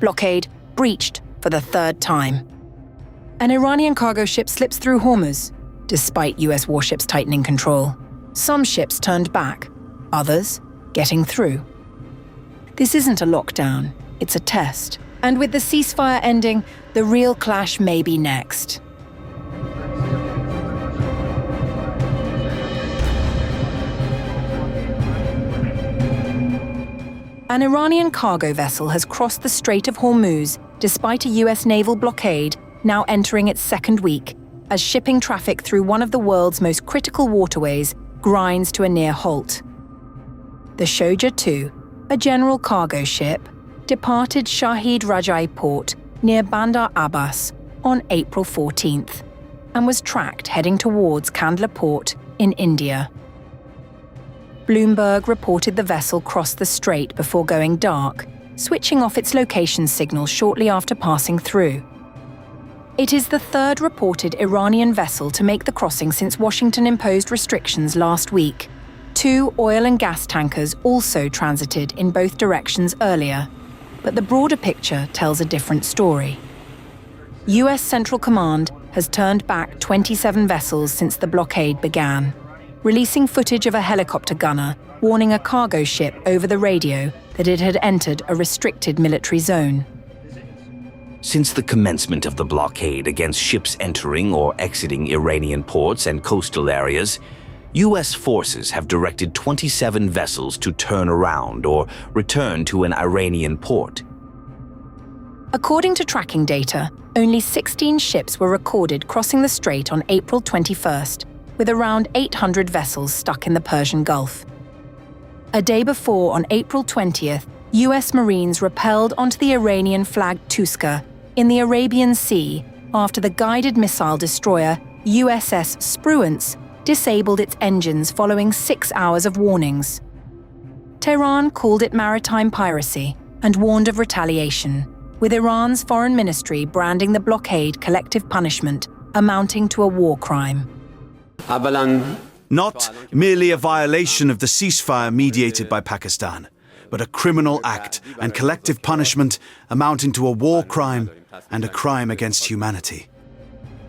Blockade breached for the third time. An Iranian cargo ship slips through Hormuz, despite US warships tightening control. Some ships turned back, others getting through. This isn't a lockdown, it's a test. And with the ceasefire ending, the real clash may be next. An Iranian cargo vessel has crossed the Strait of Hormuz despite a US naval blockade now entering its second week, as shipping traffic through one of the world's most critical waterways grinds to a near halt. The Shoja-2, a general cargo ship, departed Shahid Rajai port near Bandar Abbas on April 14th and was tracked heading towards Kandla port in India. Bloomberg reported the vessel crossed the strait before going dark, switching off its location signal shortly after passing through. It is the third reported Iranian vessel to make the crossing since Washington imposed restrictions last week. 2 oil and gas tankers also transited in both directions earlier, but the broader picture tells a different story. US Central Command has turned back 27 vessels since the blockade began, releasing footage of a helicopter gunner warning a cargo ship over the radio that it had entered a restricted military zone. Since the commencement of the blockade against ships entering or exiting Iranian ports and coastal areas, US forces have directed 27 vessels to turn around or return to an Iranian port. According to tracking data, only 16 ships were recorded crossing the strait on April 21st, with around 800 vessels stuck in the Persian Gulf. A day before, on April 20th, US Marines rappelled onto the Iranian-flagged Touska in the Arabian Sea after the guided missile destroyer USS Spruance disabled its engines following 6 hours of warnings. Tehran called it maritime piracy and warned of retaliation, with Iran's foreign ministry branding the blockade collective punishment amounting to a war crime. Not merely a violation of the ceasefire mediated by Pakistan, but a criminal act and collective punishment amounting to a war crime and a crime against humanity.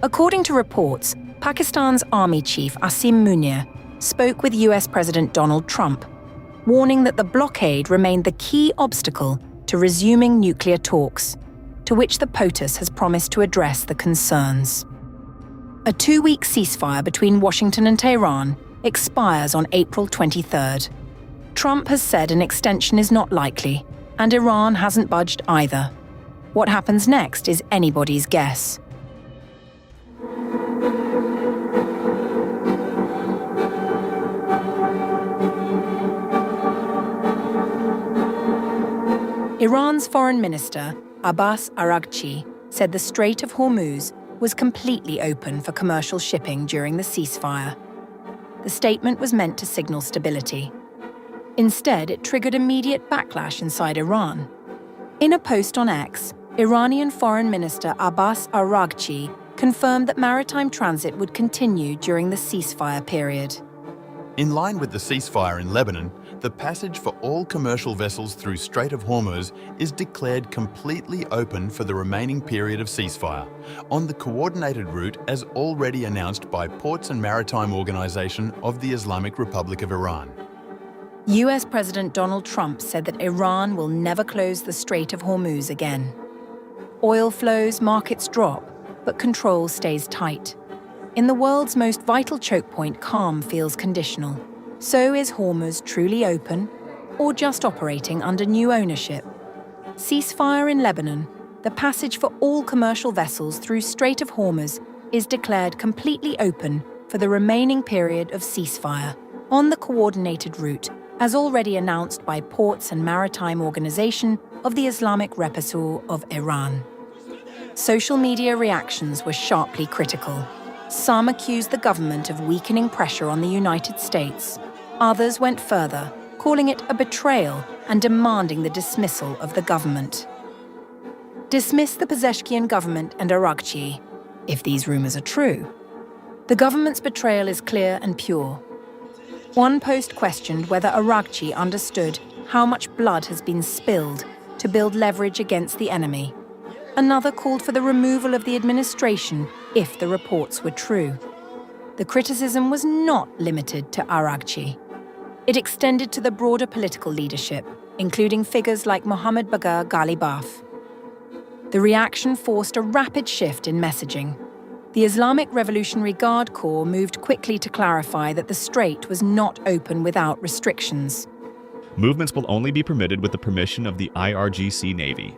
According to reports, Pakistan's army chief Asim Munir spoke with US President Donald Trump, warning that the blockade remained the key obstacle to resuming nuclear talks, to which the POTUS has promised to address the concerns. A 2-week ceasefire between Washington and Tehran expires on April 23rd. Trump has said an extension is not likely, and Iran hasn't budged either. What happens next is anybody's guess. Iran's Foreign Minister, Abbas Araghchi, said the Strait of Hormuz was completely open for commercial shipping during the ceasefire. The statement was meant to signal stability. Instead, it triggered immediate backlash inside Iran. In a post on X, Iranian Foreign Minister Abbas Araghchi confirmed that maritime transit would continue during the ceasefire period. In line with the ceasefire in Lebanon, the passage for all commercial vessels through Strait of Hormuz is declared completely open for the remaining period of ceasefire, on the coordinated route as already announced by Ports and Maritime Organization of the Islamic Republic of Iran. US President Donald Trump said that Iran will never close the Strait of Hormuz again. Oil flows, markets drop, but control stays tight. In the world's most vital choke point, calm feels conditional. So is Hormuz truly open, or just operating under new ownership? Ceasefire in Lebanon, the passage for all commercial vessels through Strait of Hormuz is declared completely open for the remaining period of ceasefire, on the coordinated route, as already announced by Ports and Maritime Organization of the Islamic Republic of Iran. Social media reactions were sharply critical. Some accused the government of weakening pressure on the United States. Others went further, calling it a betrayal and demanding the dismissal of the government. Dismiss the Pezeshkian government and Araghchi, if these rumors are true. The government's betrayal is clear and pure. One post questioned whether Araghchi understood how much blood has been spilled to build leverage against the enemy. Another called for the removal of the administration if the reports were true. The criticism was not limited to Araghchi. It extended to the broader political leadership, including figures like Mohammad Bagher Ghalibaf. The reaction forced a rapid shift in messaging. The Islamic Revolutionary Guard Corps moved quickly to clarify that the strait was not open without restrictions. Movements will only be permitted with the permission of the IRGC Navy.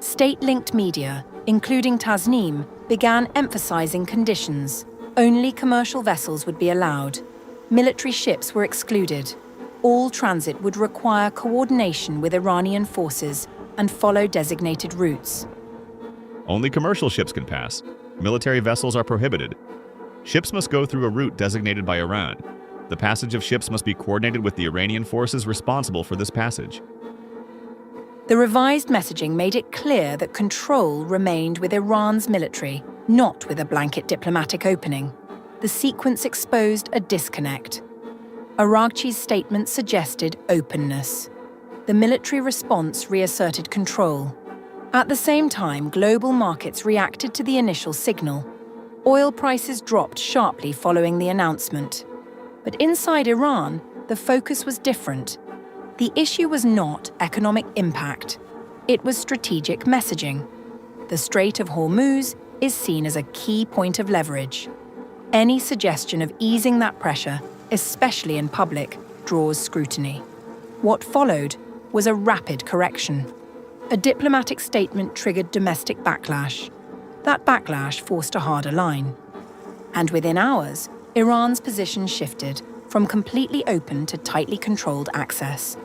State-linked media, including Tasnim, began emphasizing conditions. Only commercial vessels would be allowed. Military ships were excluded. All transit would require coordination with Iranian forces and follow designated routes. Only commercial ships can pass. Military vessels are prohibited. Ships must go through a route designated by Iran. The passage of ships must be coordinated with the Iranian forces responsible for this passage. The revised messaging made it clear that control remained with Iran's military, not with a blanket diplomatic opening. The sequence exposed a disconnect. Araghchi's statement suggested openness. The military response reasserted control. At the same time, global markets reacted to the initial signal. Oil prices dropped sharply following the announcement. But inside Iran, the focus was different. The issue was not economic impact. It was strategic messaging. The Strait of Hormuz is seen as a key point of leverage. Any suggestion of easing that pressure, especially in public, draws scrutiny. What followed was a rapid correction. A diplomatic statement triggered domestic backlash. That backlash forced a harder line. And within hours, Iran's position shifted from completely open to tightly controlled access.